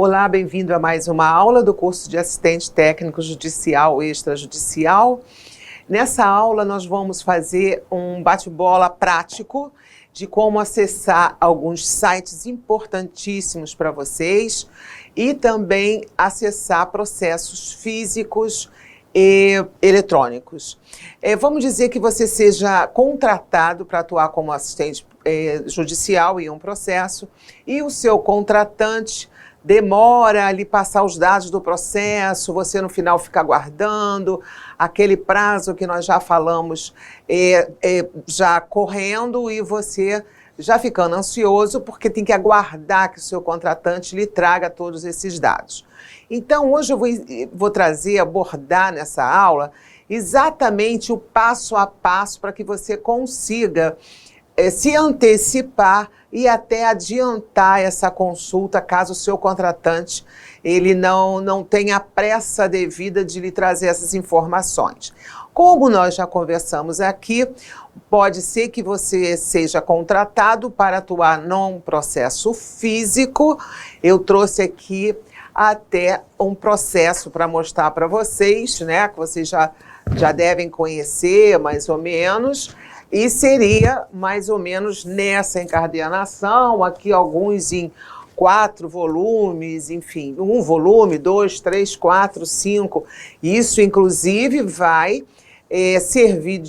Olá, bem-vindo a mais uma aula do curso de assistente técnico judicial e extrajudicial. Nessa aula nós vamos fazer um bate-bola prático de como acessar alguns sites importantíssimos para vocês e também acessar processos físicos e eletrônicos. Vamos dizer que você seja contratado para atuar como assistente judicial em um processo e o seu contratante demora a lhe passar os dados do processo, você no final fica aguardando, aquele prazo que nós já falamos já correndo e você já ficando ansioso porque tem que aguardar que o seu contratante lhe traga todos esses dados. Então hoje eu vou abordar nessa aula exatamente o passo a passo para que você consiga se antecipar e até adiantar essa consulta, caso o seu contratante ele não tenha a pressa devida de lhe trazer essas informações. Como nós já conversamos aqui, pode ser que você seja contratado para atuar num processo físico. Eu trouxe aqui até um processo para mostrar para vocês, né, que vocês já devem conhecer mais ou menos. E seria mais ou menos nessa encadernação, aqui alguns em 4 volumes, enfim, 1 volume, 2, 3, 4, 5. Isso, inclusive, vai servir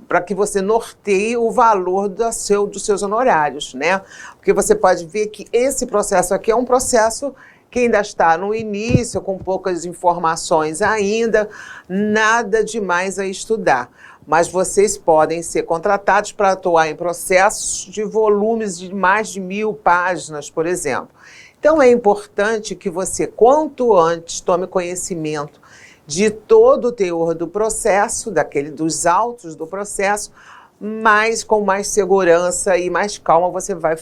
para que você norteie o valor dos seus honorários, né? Porque você pode ver que esse processo aqui é um processo que ainda está no início, com poucas informações ainda, nada demais a estudar. Mas vocês podem ser contratados para atuar em processos de volumes de mais de 1000 páginas, por exemplo. Então é importante que você, quanto antes, tome conhecimento de todo o teor do processo, dos autos do processo, mas com mais segurança e mais calma você vai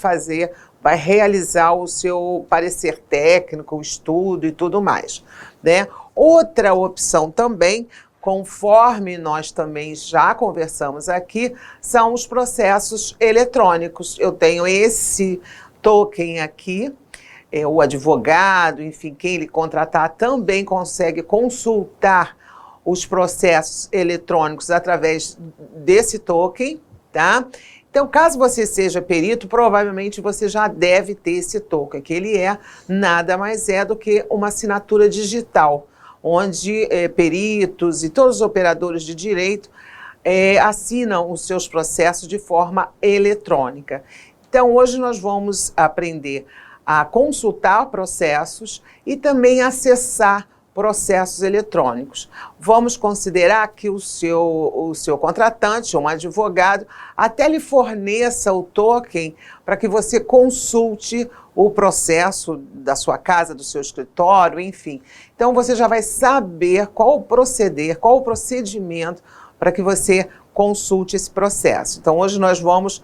realizar o seu parecer técnico, o estudo e tudo mais, né? Outra opção também, conforme nós também já conversamos aqui, são os processos eletrônicos. Eu tenho esse token aqui, o advogado, enfim, quem ele contratar também consegue consultar os processos eletrônicos através desse token, tá? Então, caso você seja perito, provavelmente você já deve ter esse token, que ele nada mais do que uma assinatura digital, onde peritos e todos os operadores de direito assinam os seus processos de forma eletrônica. Então, hoje nós vamos aprender a consultar processos e também acessar processos eletrônicos. Vamos considerar que o seu contratante, um advogado, até lhe forneça o token para que você consulte o processo da sua casa, do seu escritório, enfim. Então você já vai saber qual o procedimento para que você consulte esse processo. Então hoje nós vamos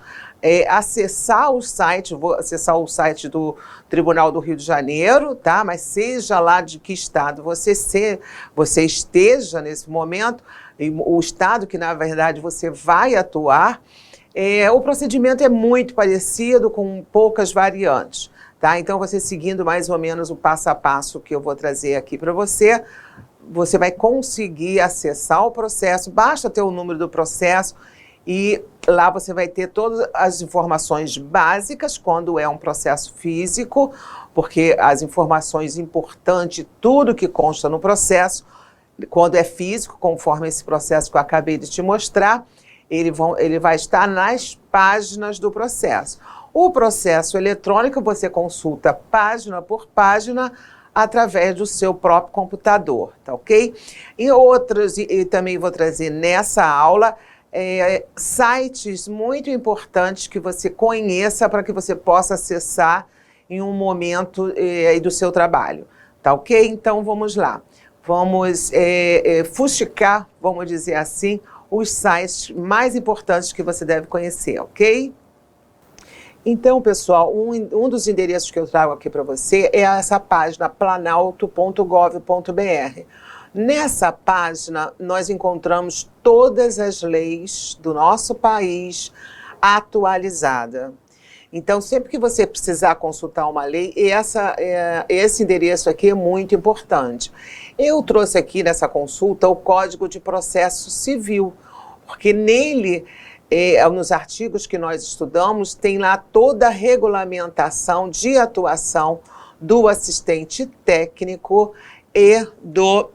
acessar o site, vou acessar o site do Tribunal do Rio de Janeiro, tá? Mas seja lá de que estado você esteja nesse momento, o estado que na verdade você vai atuar, o procedimento é muito parecido, com poucas variantes, tá? Então você seguindo mais ou menos o passo a passo que eu vou trazer aqui para você, você vai conseguir acessar o processo, basta ter o número do processo, e lá você vai ter todas as informações básicas quando é um processo físico, porque as informações importantes, tudo que consta no processo, quando é físico, conforme esse processo que eu acabei de te mostrar, ele vai estar nas páginas do processo. O processo eletrônico você consulta página por página através do seu próprio computador, tá ok? E também vou trazer nessa aula sites muito importantes que você conheça para que você possa acessar em um momento do seu trabalho, tá ok? Então vamos lá, vamos fuxicar, vamos dizer assim, os sites mais importantes que você deve conhecer, ok? Então, pessoal, um dos endereços que eu trago aqui para você é essa página planalto.gov.br. Nessa página, nós encontramos todas as leis do nosso país atualizadas. Então, sempre que você precisar consultar uma lei, esse endereço aqui é muito importante. Eu trouxe aqui nessa consulta o Código de Processo Civil, porque nele, nos artigos que nós estudamos, tem lá toda a regulamentação de atuação do assistente técnico e do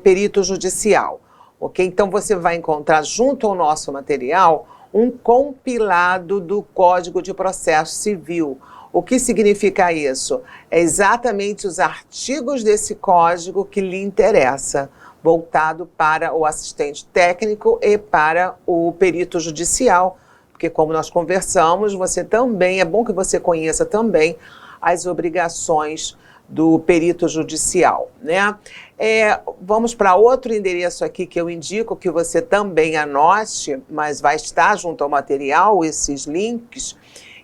perito judicial. Ok? Então, você vai encontrar junto ao nosso material um compilado do Código de Processo Civil. O que significa isso? É exatamente os artigos desse código que lhe interessa, voltado para o assistente técnico e para o perito judicial, porque como nós conversamos, você também, é bom que você conheça também as obrigações do perito judicial, né? Vamos para outro endereço aqui que eu indico que você também anote, mas vai estar junto ao material, esses links,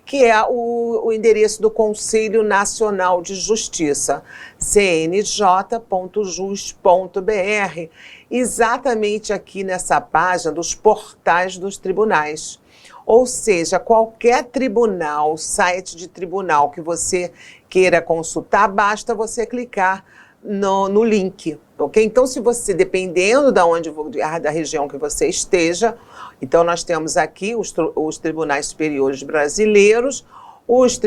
que é o endereço do Conselho Nacional de Justiça, cnj.jus.br, exatamente aqui nessa página dos portais dos tribunais. Ou seja, qualquer tribunal, site de tribunal que você queira consultar, basta você clicar no link, ok? Então, se você, dependendo da região que você esteja, então nós temos aqui os tribunais superiores brasileiros, os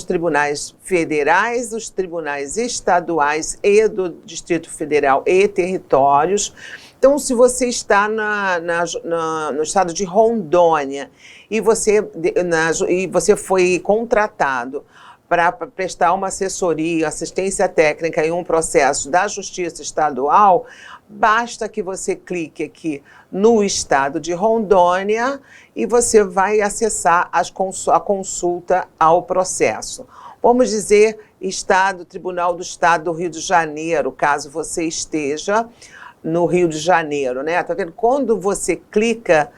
tribunais federais, os tribunais estaduais e do Distrito Federal e territórios. Então, se você está no estado de Rondônia e você foi contratado para prestar uma assessoria, assistência técnica em um processo da Justiça Estadual, basta que você clique aqui no estado de Rondônia e você vai acessar a consulta ao processo. Vamos dizer, Tribunal do Estado do Rio de Janeiro, caso você esteja no Rio de Janeiro, né? Tá vendo? Quando você clica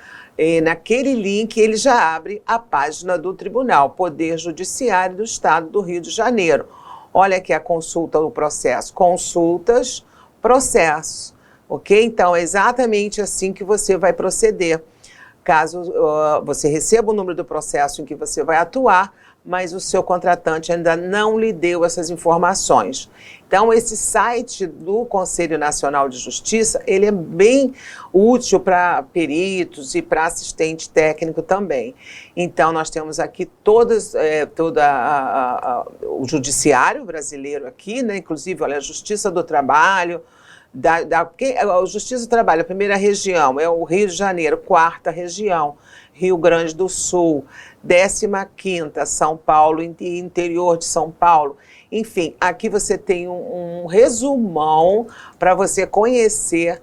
naquele link, ele já abre a página do Tribunal, Poder Judiciário do Estado do Rio de Janeiro. Olha aqui a consulta do processo. Consultas, processo. Ok? Então, é exatamente assim que você vai proceder. Caso você receba o número do processo em que você vai atuar, mas o seu contratante ainda não lhe deu essas informações. Então, esse site do Conselho Nacional de Justiça, ele é bem útil para peritos e para assistente técnico também. Então, nós temos aqui todo o judiciário brasileiro aqui, né? Inclusive, olha, a Justiça do Trabalho, a Justiça do Trabalho, a primeira região é o Rio de Janeiro, quarta região, Rio Grande do Sul, 15ª, São Paulo e interior de São Paulo. Enfim, aqui você tem um resumão para você conhecer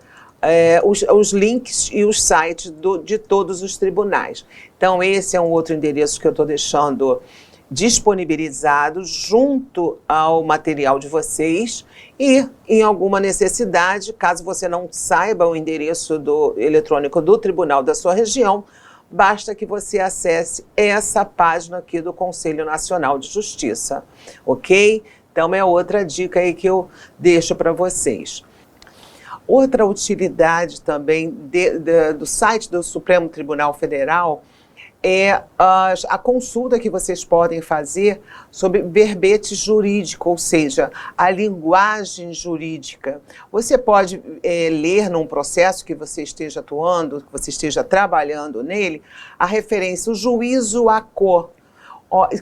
os links e os sites de todos os tribunais. Então, esse é um outro endereço que eu estou deixando disponibilizado junto ao material de vocês e, em alguma necessidade, caso você não saiba o endereço eletrônico do tribunal da sua região, basta que você acesse essa página aqui do Conselho Nacional de Justiça, ok? Então, é outra dica aí que eu deixo para vocês. Outra utilidade também do site do Supremo Tribunal Federal é a consulta que vocês podem fazer sobre verbete jurídico, ou seja, a linguagem jurídica. Você pode ler num processo que você esteja atuando, que você esteja trabalhando nele, a referência, o juízo à cor.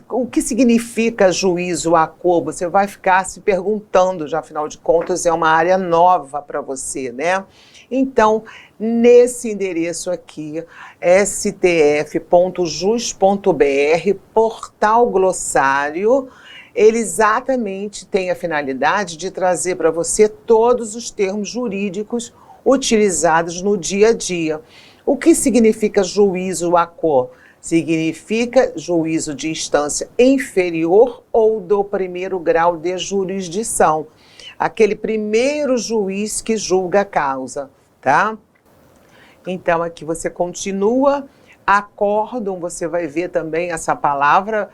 O que significa juízo à cor? Você vai ficar se perguntando, já afinal de contas é uma área nova para você, né? Então, nesse endereço aqui, stf.jus.br, portal glossário, ele exatamente tem a finalidade de trazer para você todos os termos jurídicos utilizados no dia a dia. O que significa juízo à cor? Significa juízo de instância inferior ou do primeiro grau de jurisdição. Aquele primeiro juiz que julga a causa, tá? Então, aqui você continua, acórdão, você vai ver também essa palavra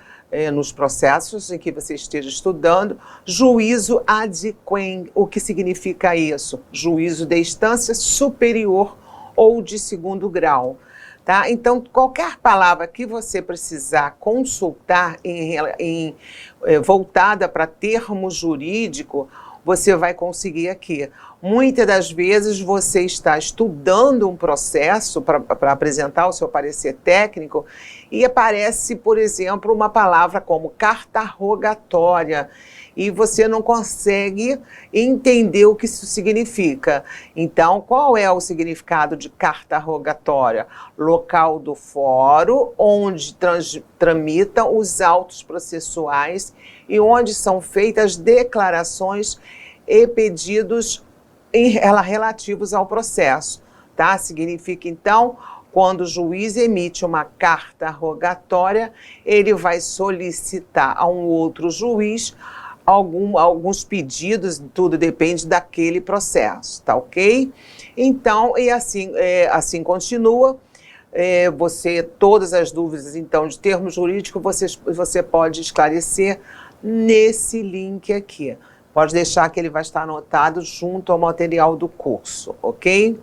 nos processos em que você esteja estudando. Juízo ad quem, o que significa isso? Juízo de instância superior ou de segundo grau. Tá? Então, qualquer palavra que você precisar consultar voltada para termo jurídico, você vai conseguir aqui. Muitas das vezes você está estudando um processo para apresentar o seu parecer técnico e aparece, por exemplo, uma palavra como carta rogatória e você não consegue entender o que isso significa. Então, qual é o significado de carta rogatória? Local do fórum onde tramitam os autos processuais e onde são feitas declarações e pedidos relativos ao processo, tá? Significa, então, quando o juiz emite uma carta rogatória, ele vai solicitar a um outro juiz alguns pedidos, tudo depende daquele processo, tá ok? Então, e assim continua. Todas as dúvidas, então, de termo jurídico, você pode esclarecer nesse link aqui. Pode deixar que ele vai estar anotado junto ao material do curso, ok?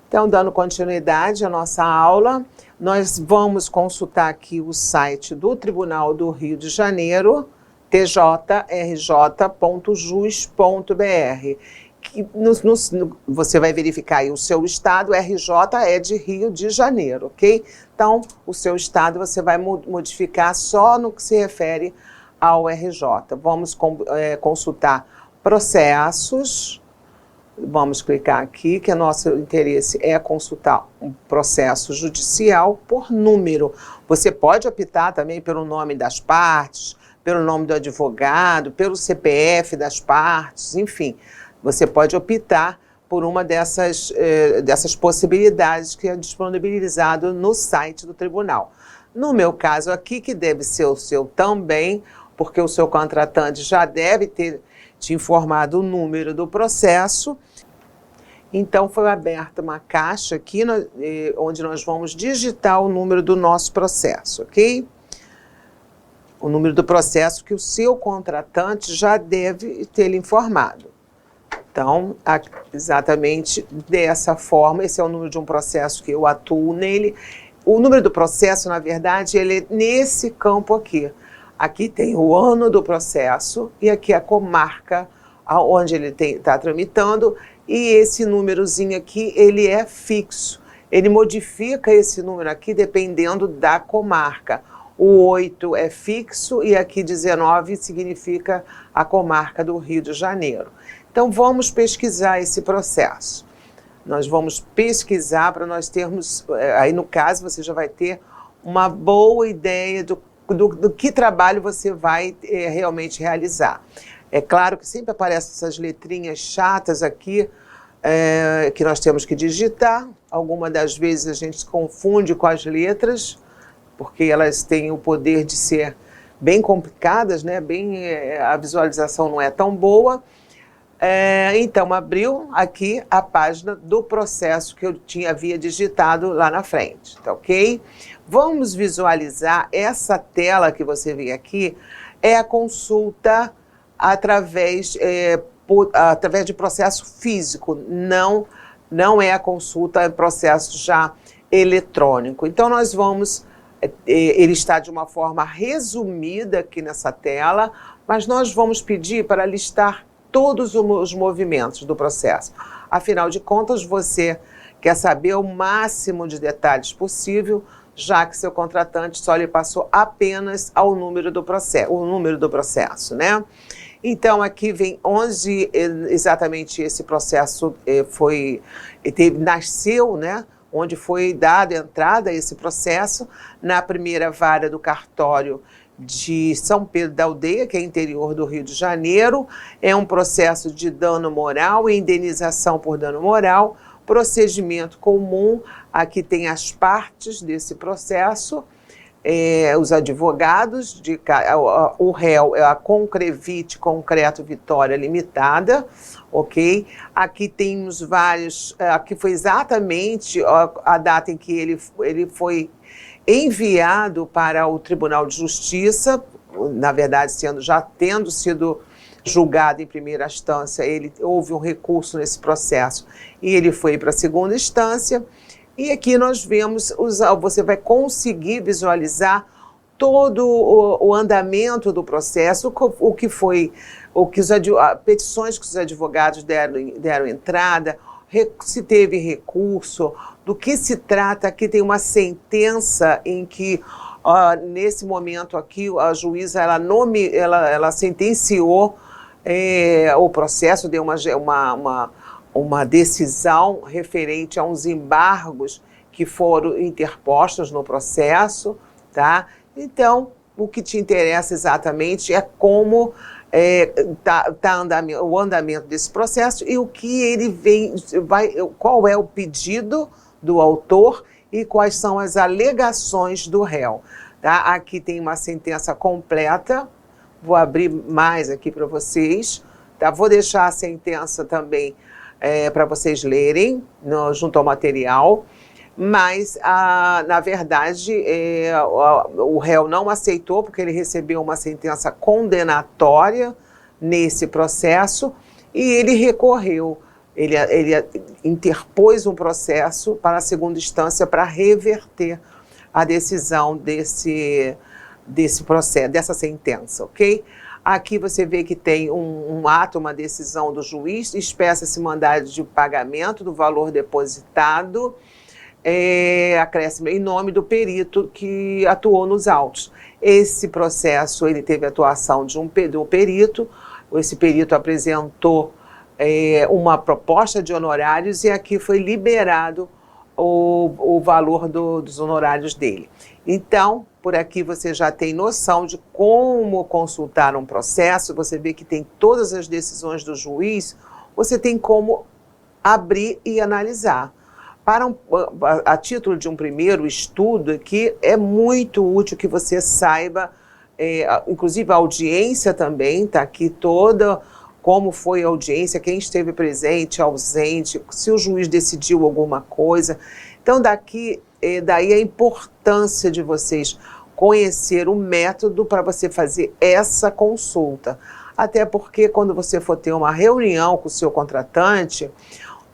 Então, dando continuidade à nossa aula, nós vamos consultar aqui o site do Tribunal do Rio de Janeiro, tjrj.jus.br. Você vai verificar aí o seu estado, RJ é de Rio de Janeiro, ok? Então, o seu estado você vai modificar só no que se refere ao RJ. Vamos consultar processos. Vamos clicar aqui, que o nosso interesse é consultar um processo judicial por número. Você pode optar também pelo nome das partes, pelo nome do advogado, pelo CPF das partes, enfim. Você pode optar por uma dessas possibilidades que é disponibilizado no site do tribunal. No meu caso aqui, que deve ser o seu também, porque o seu contratante já deve ter te informado o número do processo. Então, foi aberta uma caixa aqui, onde nós vamos digitar o número do nosso processo, ok? O número do processo que o seu contratante já deve ter lhe informado. Então, exatamente dessa forma, esse é o número de um processo que eu atuo nele. O número do processo, na verdade, ele é nesse campo aqui. Aqui tem o ano do processo e aqui a comarca onde ele está tramitando, e esse númerozinho aqui, ele é fixo. Ele modifica esse número aqui dependendo da comarca. O 8 é fixo e aqui 19 significa a comarca do Rio de Janeiro. Então, vamos pesquisar esse processo. Nós vamos pesquisar para nós termos, aí no caso você já vai ter uma boa ideia do que trabalho você vai realmente realizar. É claro que sempre aparecem essas letrinhas chatas aqui, que nós temos que digitar. Algumas das vezes a gente se confunde com as letras, porque elas têm o poder de ser bem complicadas, né? A visualização não é tão boa. Então, abriu aqui a página do processo que eu havia digitado lá na frente, tá ok? Vamos visualizar essa tela que você vê aqui, é a consulta através de processo físico, não é a consulta, é processo já eletrônico. Então, nós vamos, ele está de uma forma resumida aqui nessa tela, mas nós vamos pedir para listar todos os movimentos do processo. Afinal de contas, você quer saber o máximo de detalhes possível, já que seu contratante só lhe passou apenas o número do processo, né? Então, aqui vem onde exatamente esse processo nasceu, né? Onde foi dada entrada a esse processo, na primeira vara do cartório de São Pedro da Aldeia, que é interior do Rio de Janeiro. É um processo de dano moral e indenização por dano moral, procedimento comum. Aqui tem as partes desse processo, os advogados, o réu é a Concrevite Concreto Vitória Limitada, ok? Aqui temos vários, aqui foi exatamente a data em que ele foi enviado para o Tribunal de Justiça, na verdade, já tendo sido julgado em primeira instância, houve um recurso nesse processo e ele foi para a segunda instância. E aqui nós vemos, você vai conseguir visualizar todo o andamento do processo, petições que os advogados deram entrada, se teve recurso, do que se trata. Aqui tem uma sentença em que, nesse momento aqui, a juíza ela sentenciou o processo, deu uma decisão referente a uns embargos que foram interpostos no processo, tá? Então, o que te interessa exatamente é como o andamento desse processo e o que ele qual é o pedido do autor e quais são as alegações do réu. Tá? Aqui tem uma sentença completa, vou abrir mais aqui para vocês, tá? Vou deixar a sentença também para vocês lerem junto ao material. Mas, na verdade, o réu não aceitou, porque ele recebeu uma sentença condenatória nesse processo, e ele recorreu, ele interpôs um processo para a segunda instância para reverter a decisão desse processo, dessa sentença, ok? Aqui você vê que tem um ato, uma decisão do juiz, expressa-se mandado de pagamento do valor depositado, acréscimo em nome do perito que atuou nos autos. Esse processo, ele teve atuação do perito, esse perito apresentou uma proposta de honorários e aqui foi liberado o valor dos honorários dele. Então, por aqui você já tem noção de como consultar um processo, você vê que tem todas as decisões do juiz, você tem como abrir e analisar. A título de um primeiro estudo aqui, é muito útil que você saiba, inclusive a audiência também, está aqui toda, como foi a audiência, quem esteve presente, ausente, se o juiz decidiu alguma coisa. Então, daí a importância de vocês conhecer o método para você fazer essa consulta. Até porque quando você for ter uma reunião com o seu contratante,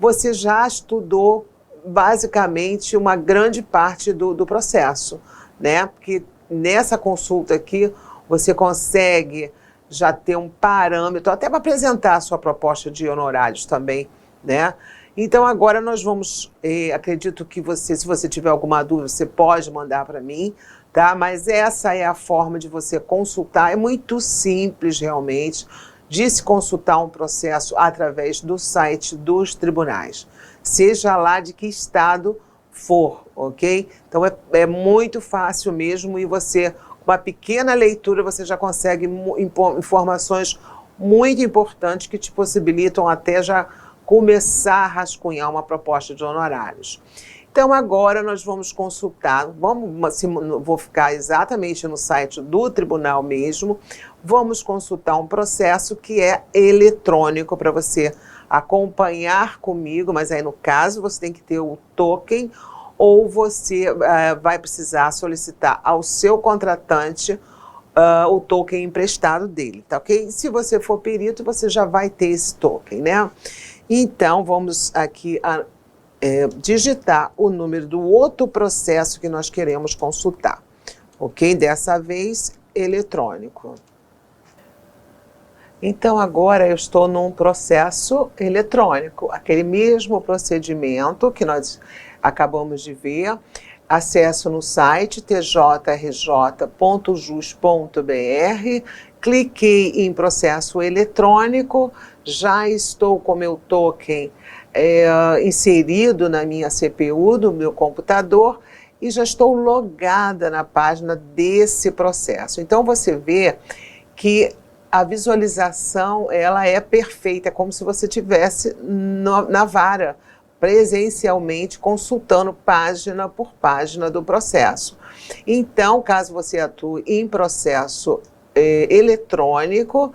você já estudou basicamente uma grande parte do processo, né? Porque nessa consulta aqui você consegue já ter um parâmetro, até para apresentar a sua proposta de honorários também, né? Então agora nós vamos, acredito que se você tiver alguma dúvida, você pode mandar para mim, tá? Mas essa é a forma de você consultar, é muito simples realmente, de se consultar um processo através do site dos tribunais, seja lá de que estado for, ok? Então é muito fácil mesmo e você, com uma pequena leitura, você já consegue informações muito importantes que te possibilitam até já começar a rascunhar uma proposta de honorários. Então agora nós vamos consultar, vou ficar exatamente no site do tribunal mesmo, vamos consultar um processo que é eletrônico para você acompanhar comigo, mas aí no caso você tem que ter o token ou você vai precisar solicitar ao seu contratante o token emprestado dele, tá ok? Se você for perito, você já vai ter esse token, né? Então vamos aqui digitar o número do outro processo que nós queremos consultar, ok? Dessa vez, eletrônico. Então, agora eu estou num processo eletrônico, aquele mesmo procedimento que nós acabamos de ver, acesso no site tjrj.jus.br, cliquei em processo eletrônico, já estou com meu token inserido na minha CPU, no meu computador, e já estou logada na página desse processo. Então você vê que a visualização ela é perfeita, como se você estivesse na vara, presencialmente, consultando página por página do processo. Então, caso você atue em processo eletrônico,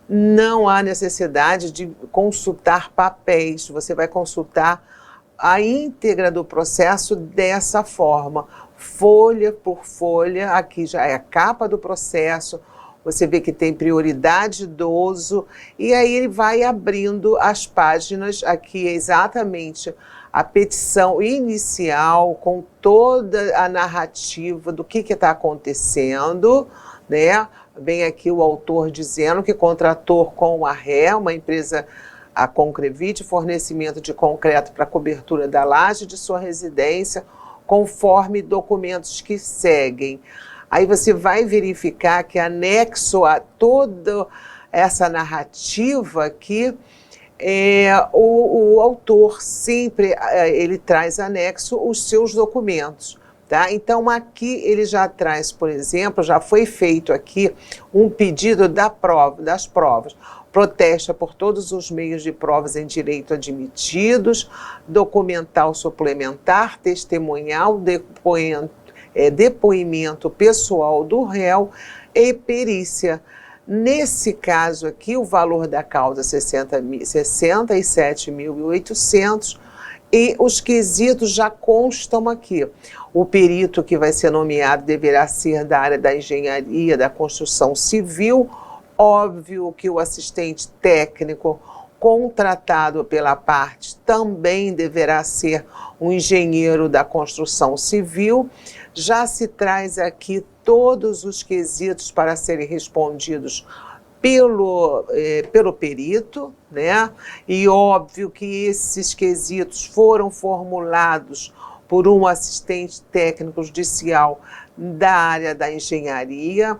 não há necessidade de consultar papéis, você vai consultar a íntegra do processo dessa forma, folha por folha. Aqui já é a capa do processo, você vê que tem prioridade idoso, e aí ele vai abrindo as páginas, aqui é exatamente a petição inicial com toda a narrativa do que está acontecendo, né? Vem aqui o autor dizendo que contratou com a ré, uma empresa, a Concrevit, fornecimento de concreto para cobertura da laje de sua residência, conforme documentos que seguem. Aí você vai verificar que anexo a toda essa narrativa que o autor sempre ele traz anexo os seus documentos. Tá? Então aqui ele já traz, por exemplo, já foi feito aqui um pedido das provas. Protesta por todos os meios de provas em direito admitidos, documental suplementar, testemunhal, depoimento pessoal do réu e perícia. Nesse caso aqui, o valor da causa é 67.800 e os quesitos já constam aqui. O perito que vai ser nomeado deverá ser da área da engenharia, da construção civil. Óbvio que o assistente técnico contratado pela parte também deverá ser um engenheiro da construção civil. Já se traz aqui todos os quesitos para serem respondidos pelo perito, né? E óbvio que esses quesitos foram formulados por um assistente técnico judicial da área da engenharia,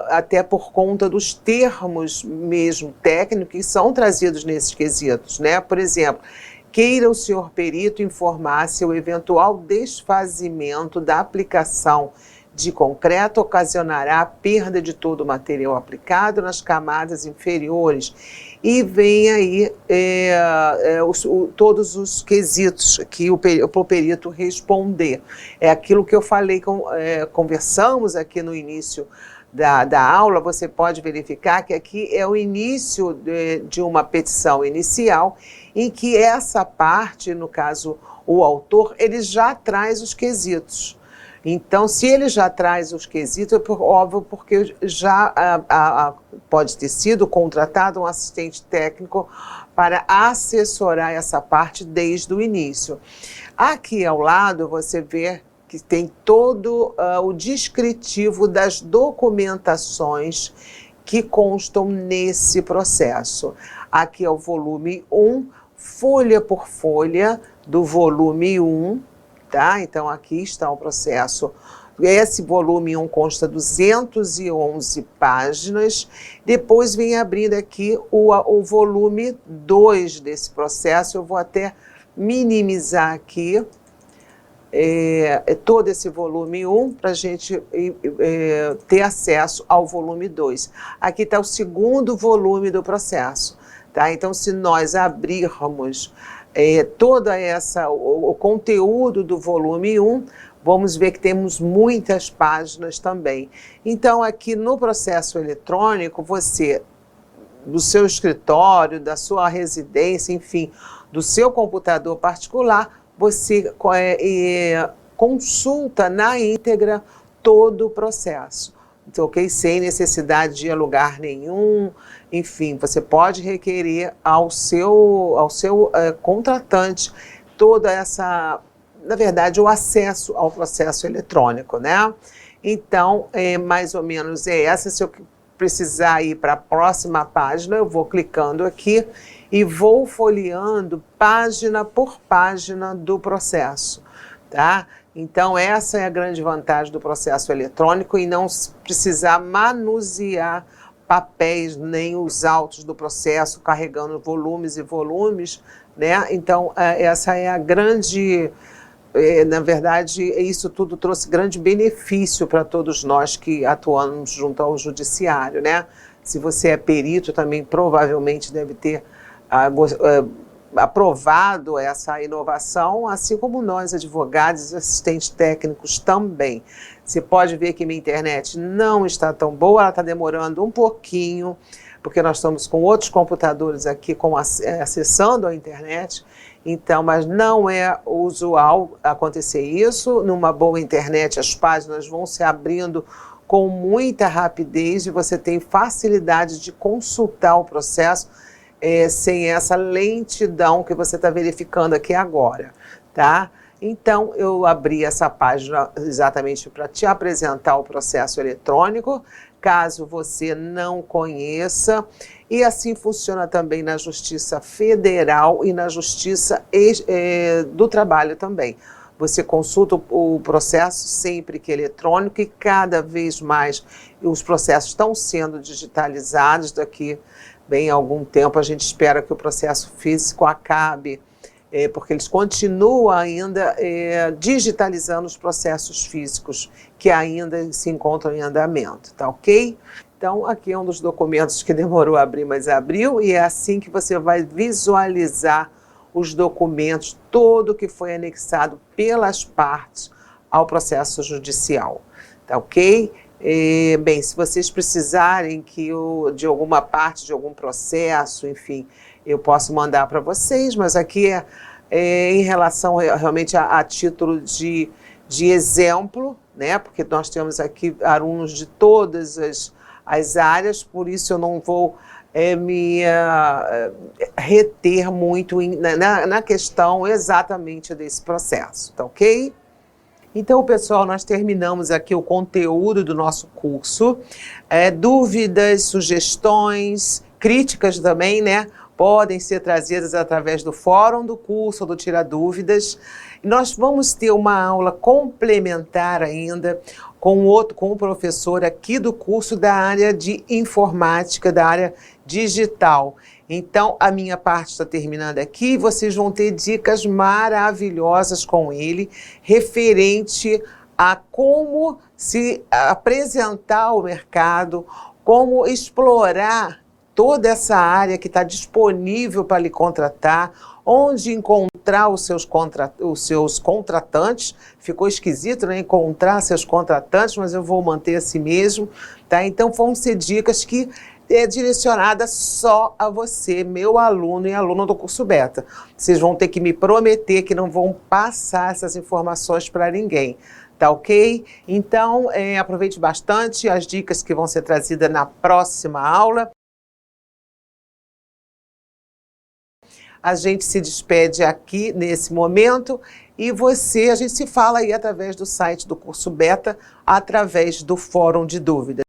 até por conta dos termos mesmo técnicos que são trazidos nesses quesitos, né? Por exemplo, queira o senhor perito informar se o eventual desfazimento da aplicação de concreto ocasionará a perda de todo o material aplicado nas camadas inferiores. E vem aí todos os quesitos que o perito responder. É aquilo que eu falei, conversamos aqui no início da aula. Você pode verificar que aqui é o início de uma petição inicial, em que essa parte, no caso o autor, ele já traz os quesitos. Então, se ele já traz os quesitos, é óbvio, porque já pode ter sido contratado um assistente técnico para assessorar essa parte desde o início. Aqui ao lado você vê que tem todo o descritivo das documentações que constam nesse processo. Aqui é o volume 1, folha por folha do volume 1. Tá? Então, aqui está o processo. Esse volume 1 consta 211 páginas. Depois vem abrindo aqui o volume 2 desse processo. Eu vou até minimizar aqui todo esse volume 1 para a gente ter acesso ao volume 2. Aqui está o segundo volume do processo. Tá? Então, se nós abrirmos o conteúdo do volume 1, vamos ver que temos muitas páginas também. Então, aqui no processo eletrônico, você, do seu escritório, da sua residência, enfim, do seu computador particular, você consulta na íntegra todo o processo. Então, ok? Sem necessidade de ir a lugar nenhum, enfim, você pode requerer ao seu contratante toda essa, na verdade, o acesso ao processo eletrônico, né? Então, mais ou menos essa. Se eu precisar ir para a próxima página, eu vou clicando aqui e vou folheando página por página do processo, tá? Então, essa é a grande vantagem do processo eletrônico e não precisar manusear papéis, nem os autos do processo, carregando volumes e volumes, né? Então, essa é a grande... na verdade, isso tudo trouxe grande benefício para todos nós que atuamos junto ao judiciário, né? Se você é perito, também provavelmente deve ter aprovado essa inovação, assim como nós, advogados e assistentes técnicos também. Você pode ver que minha internet não está tão boa, ela está demorando um pouquinho, porque nós estamos com outros computadores aqui acessando a internet, então, mas não é usual acontecer isso. Numa boa internet, as páginas vão se abrindo com muita rapidez e você tem facilidade de consultar o processo sem essa lentidão que você está verificando aqui agora, tá? Então, eu abri essa página exatamente para te apresentar o processo eletrônico, caso você não conheça, e assim funciona também na Justiça Federal e na Justiça do Trabalho também. Você consulta o processo sempre que é eletrônico e cada vez mais os processos estão sendo digitalizados. Daqui bem algum tempo a gente espera que o processo físico acabe, porque eles continuam ainda digitalizando os processos físicos que ainda se encontram em andamento, tá ok? Então, aqui é um dos documentos que demorou a abrir, mas abriu, e é assim que você vai visualizar os documentos, todo que foi anexado pelas partes ao processo judicial, tá ok? Bem, se vocês precisarem de alguma parte, de algum processo, enfim, eu posso mandar para vocês, mas aqui em relação realmente a título de exemplo, né? Porque nós temos aqui alunos de todas as áreas, por isso eu não vou me reter muito na questão exatamente desse processo, tá ok? Então, pessoal, nós terminamos aqui o conteúdo do nosso curso. Dúvidas, sugestões, críticas também, né? Podem ser trazidas através do fórum do curso ou do Tira Dúvidas. Nós vamos ter uma aula complementar ainda com um professor aqui do curso da área de informática, da área digital. Então, a minha parte está terminando aqui, vocês vão ter dicas maravilhosas com ele, referente a como se apresentar ao mercado, como explorar toda essa área que está disponível para lhe contratar, onde encontrar os seus contratantes. Ficou esquisito, né? Encontrar seus contratantes, mas eu vou manter assim mesmo, tá? Então, vão ser dicas que direcionada só a você, meu aluno e aluno do curso beta. Vocês vão ter que me prometer que não vão passar essas informações para ninguém, tá ok? Então, aproveite bastante as dicas que vão ser trazidas na próxima aula. A gente se despede aqui nesse momento e a gente se fala aí através do site do curso beta, através do fórum de dúvidas.